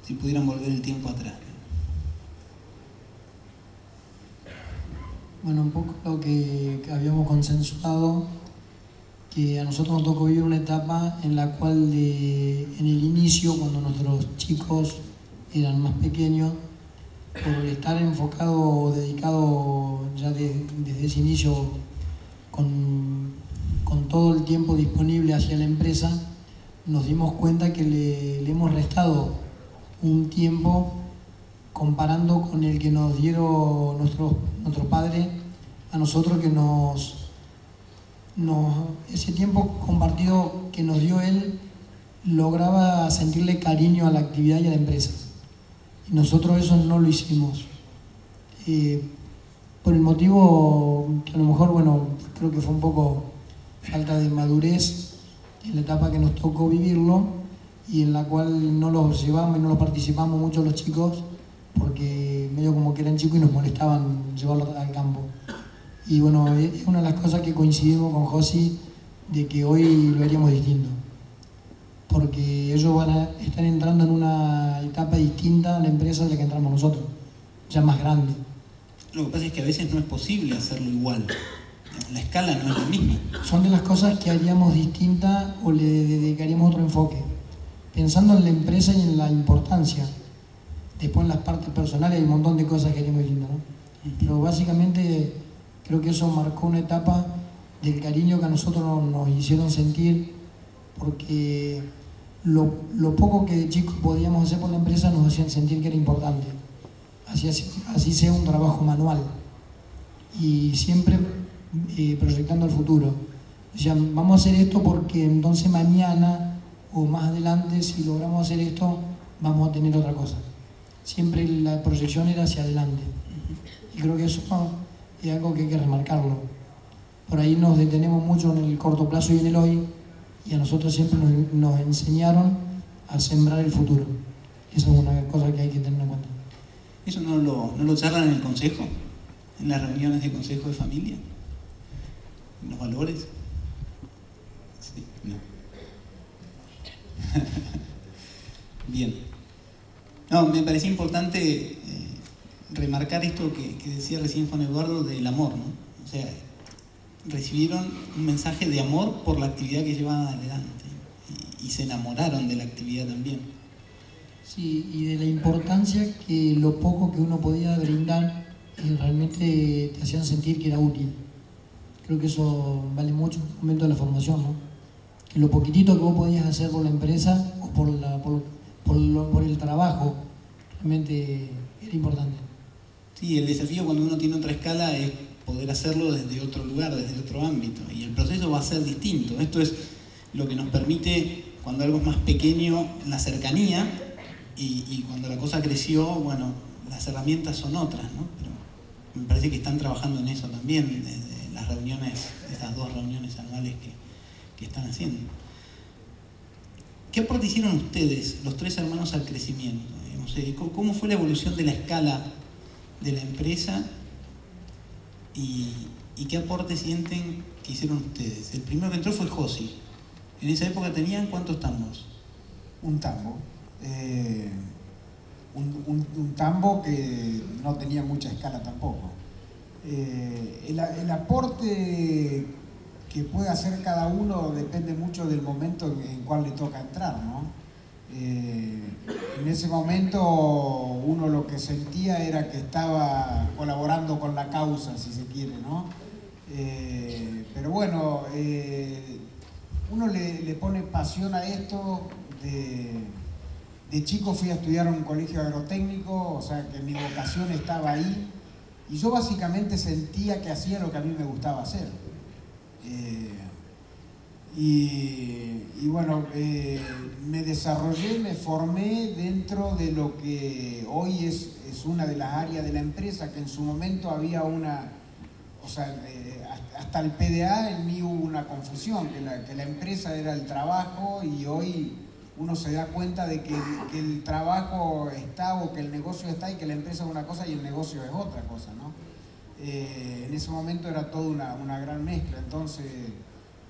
si pudieran volver el tiempo atrás? Bueno, un poco lo que habíamos consensuado, que a nosotros nos tocó vivir una etapa en la cual en el inicio, cuando nuestros chicos eran más pequeños, por estar enfocado o dedicado ya desde ese inicio con todo el tiempo disponible hacia la empresa, nos dimos cuenta que le hemos restado un tiempo comparando con el que nos dieron nuestros padres a nosotros, que nos ese tiempo compartido que nos dio él lograba sentirle cariño a la actividad y a la empresa. Y nosotros eso no lo hicimos. Por el motivo que a lo mejor, bueno, creo que fue un poco falta de madurez en la etapa que nos tocó vivirlo y en la cual no los llevamos y no los participamos mucho los chicos porque medio como que eran chicos y nos molestaban llevarlos al campo. Y bueno, es una de las cosas que coincidimos con Josi de que hoy lo haríamos distinto. Porque ellos están entrando en una etapa distinta a la empresa de la que entramos nosotros, ya más grande. Lo que pasa es que a veces no es posible hacerlo igual. La escala no es la misma. Son de las cosas que haríamos distinta o le dedicaríamos otro enfoque. Pensando en la empresa y en la importancia. Después en las partes personales hay un montón de cosas que haríamos distintas, ¿no? Pero básicamente creo que eso marcó una etapa del cariño que a nosotros nos hicieron sentir, porque lo poco que de chicos podíamos hacer por la empresa nos hacían sentir que era importante. Así sea un trabajo manual. Y siempre proyectando al futuro. O sea, vamos a hacer esto porque entonces mañana o más adelante, si logramos hacer esto, vamos a tener otra cosa. Siempre la proyección era hacia adelante. Y creo que eso es algo que hay que remarcarlo. Por ahí nos detenemos mucho en el corto plazo y en el hoy, y a nosotros siempre nos enseñaron a sembrar el futuro. Eso es una cosa que hay que tener en cuenta. ¿Eso no lo charlan en el consejo? ¿En las reuniones de consejo de familia? ¿Los valores? Sí, no. Bien. No, me parecía importante remarcar esto que decía recién Juan Eduardo del amor, ¿no? O sea, recibieron un mensaje de amor por la actividad que llevaban adelante y se enamoraron de la actividad también. Sí, y de la importancia que lo poco que uno podía brindar realmente te hacían sentir que era útil. Creo que eso vale mucho en el momento de la formación, ¿no? Que lo poquitito que vos podías hacer por la empresa o por el trabajo realmente era importante. Sí, el desafío cuando uno tiene otra escala es poder hacerlo desde otro lugar, desde otro ámbito, y el proceso va a ser distinto. Esto es lo que nos permite, cuando algo es más pequeño, la cercanía, y cuando la cosa creció, bueno, las herramientas son otras, ¿no? Pero me parece que están trabajando en eso también, desde las reuniones, esas 2 reuniones anuales que están haciendo. ¿Qué aporte hicieron ustedes, los 3 hermanos, al crecimiento? ¿Cómo fue la evolución de la escala de la empresa y qué aporte sienten que hicieron ustedes? El primero que entró fue Josi. En esa época tenían ¿cuántos tambos? Un tambo. Un tambo que no tenía mucha escala tampoco. El aporte que puede hacer cada uno depende mucho del momento en cual le toca entrar, ¿no? En ese momento uno lo que sentía era que estaba colaborando con la causa, si se quiere, ¿no? Pero bueno, uno le pone pasión a esto. De chico fui a estudiar a un colegio agrotécnico, o sea que mi vocación estaba ahí, y yo básicamente sentía que hacía lo que a mí me gustaba hacer. Y bueno, me desarrollé, me formé dentro de lo que hoy es una de las áreas de la empresa, que en su momento había una, o sea, hasta el PDA en mí hubo una confusión, que la empresa era el trabajo, y hoy uno se da cuenta de que el trabajo está, o que el negocio está, y que la empresa es una cosa y el negocio es otra cosa, ¿no? En ese momento era toda una gran mezcla, entonces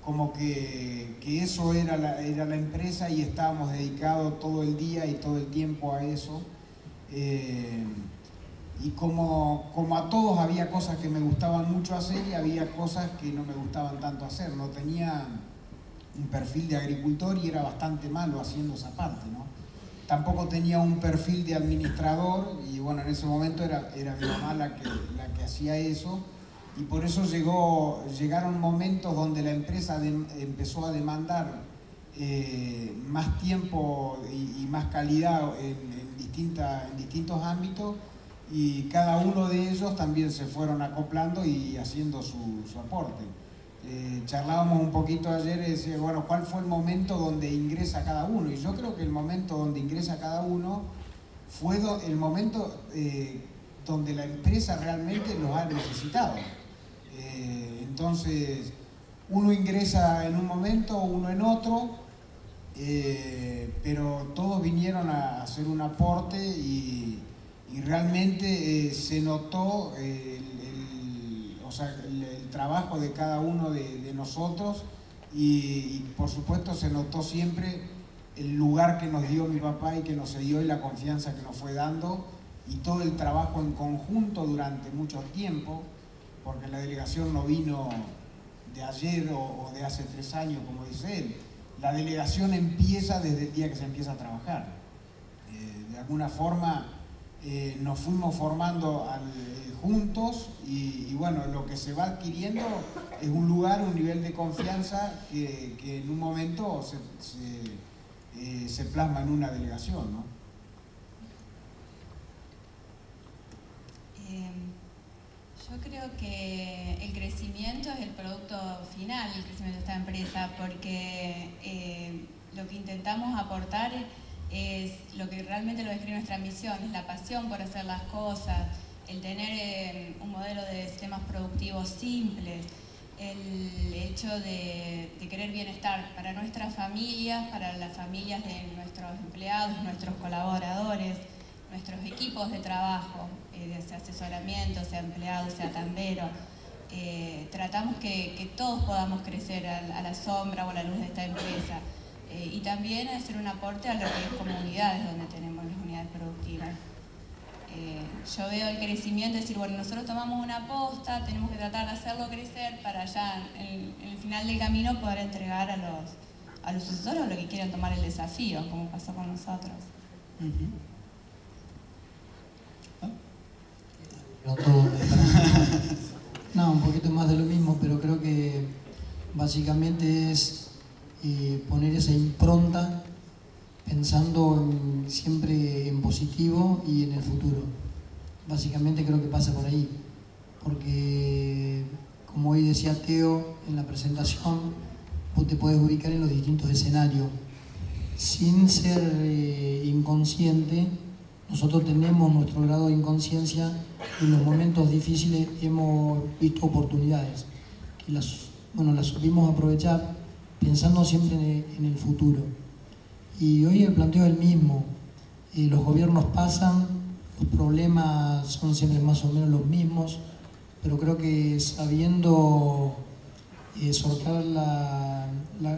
como que eso era la empresa, y estábamos dedicados todo el día y todo el tiempo a eso. Y como a todos había cosas que me gustaban mucho hacer y había cosas que no me gustaban tanto hacer. No tenía un perfil de agricultor y era bastante malo haciendo esa parte, ¿no? Tampoco tenía un perfil de administrador, y bueno, en ese momento era mi mamá la que hacía eso, y por eso llegaron momentos donde la empresa empezó a demandar más tiempo y más calidad en distintos ámbitos, y cada uno de ellos también se fueron acoplando y haciendo su aporte. charlábamos un poquito ayer y decía, bueno, ¿cuál fue el momento donde ingresa cada uno? Y yo creo que el momento donde ingresa cada uno fue el momento donde la empresa realmente los ha necesitado. Entonces, uno ingresa en un momento, uno en otro, pero todos vinieron a hacer un aporte y realmente se notó el trabajo de cada uno de nosotros y por supuesto se notó siempre el lugar que nos dio mi papá y que nos dio y la confianza que nos fue dando y todo el trabajo en conjunto durante mucho tiempo, porque la delegación no vino de ayer o de hace 3 años, como dice él. La delegación empieza desde el día que se empieza a trabajar. De alguna forma nos fuimos formando juntos y bueno, lo que se va adquiriendo es un lugar, un nivel de confianza que en un momento se plasma en una delegación, ¿no? Yo creo que el crecimiento es el producto final, el crecimiento de esta empresa, porque lo que intentamos aportar es lo que realmente lo describe nuestra misión, es la pasión por hacer las cosas, el tener un modelo de sistemas productivos simples, el hecho de querer bienestar para nuestras familias, para las familias de nuestros empleados, nuestros colaboradores, nuestros equipos de trabajo, sea asesoramiento, sea empleado, sea tambero. Tratamos que todos podamos crecer a la sombra o a la luz de esta empresa. Y también hacer un aporte a lo que es comunidades donde tenemos las unidades productivas. Yo veo el crecimiento, es decir, bueno, nosotros tomamos una posta, tenemos que tratar de hacerlo crecer para ya en el final del camino poder entregar a los sucesores o los que quieran tomar el desafío, como pasó con nosotros. No, un poquito más de lo mismo, pero creo que básicamente es poner esa impronta pensando siempre en positivo y en el futuro. Básicamente creo que pasa por ahí, porque como hoy decía Teo en la presentación, vos te podés ubicar en los distintos escenarios. Sin ser inconsciente, nosotros tenemos nuestro grado de inconsciencia y en los momentos difíciles hemos visto oportunidades y las supimos aprovechar pensando siempre en el futuro. Y hoy el planteo es el mismo. Los gobiernos pasan, los problemas son siempre más o menos los mismos, pero creo que sabiendo sortear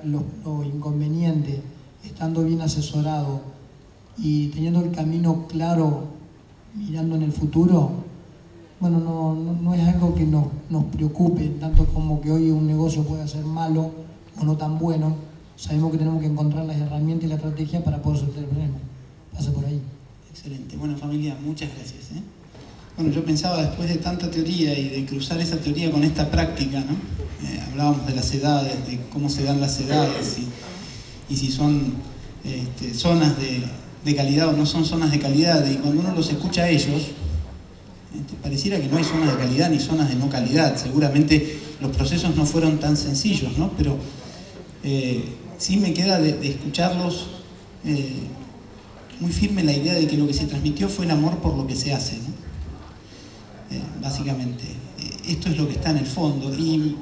los inconvenientes, estando bien asesorado y teniendo el camino claro, mirando en el futuro, bueno, no es algo que nos preocupe, tanto como que hoy un negocio pueda ser malo o no tan bueno. Sabemos que tenemos que encontrar las herramientas y la estrategia para poder sortear el problema. Pasa por ahí. Excelente. Bueno, familia, muchas gracias. Bueno, yo pensaba, después de tanta teoría y de cruzar esa teoría con esta práctica, ¿no? Hablábamos de las edades, de cómo se dan las edades y si son zonas de calidad o no son zonas de calidad. Y cuando uno los escucha a ellos, pareciera que no hay zonas de calidad ni zonas de no calidad. Seguramente los procesos no fueron tan sencillos, ¿no? Pero sí me queda de escucharlos muy firme la idea de que lo que se transmitió fue el amor por lo que se hace, ¿no? Básicamente, esto es lo que está en el fondo. Y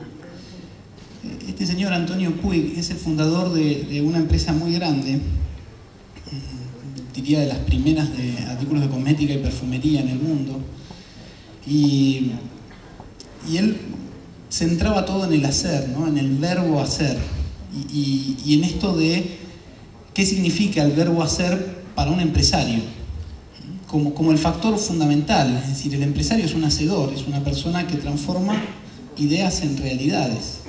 este señor Antonio Puig es el fundador de una empresa muy grande, diría de las primeras de artículos de cosmética y perfumería en el mundo, y él centraba todo en el hacer, ¿no? En el verbo hacer, y en esto de qué significa el verbo hacer para un empresario, como el factor fundamental. Es decir, el empresario es un hacedor, es una persona que transforma ideas en realidades.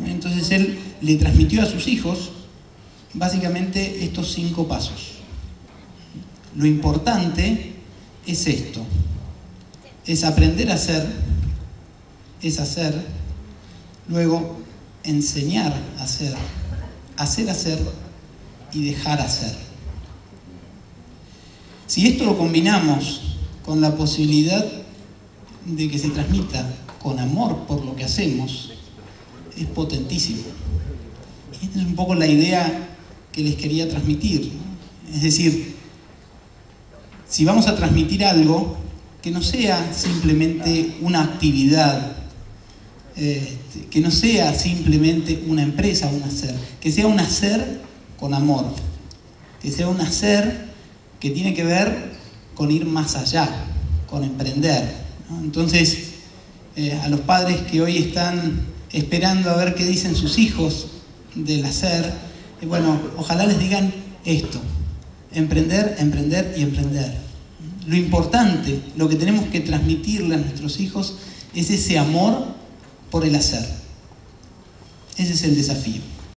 Entonces él le transmitió a sus hijos básicamente estos 5 pasos. Lo importante es esto, es aprender a hacer, es hacer, luego enseñar a hacer, hacer y dejar hacer. Si esto lo combinamos con la posibilidad de que se transmita con amor por lo que hacemos, es potentísimo. Y esta es un poco la idea que les quería transmitir, ¿no? Es decir, si vamos a transmitir algo, que no sea simplemente una actividad, que no sea simplemente una empresa, un hacer, que sea un hacer con amor, que sea un hacer que tiene que ver con ir más allá, con emprender, ¿no? Entonces, a los padres que hoy están esperando a ver qué dicen sus hijos del hacer, bueno, ojalá les digan esto: emprender, emprender y emprender. Lo importante, lo que tenemos que transmitirle a nuestros hijos es ese amor por el hacer. Ese es el desafío.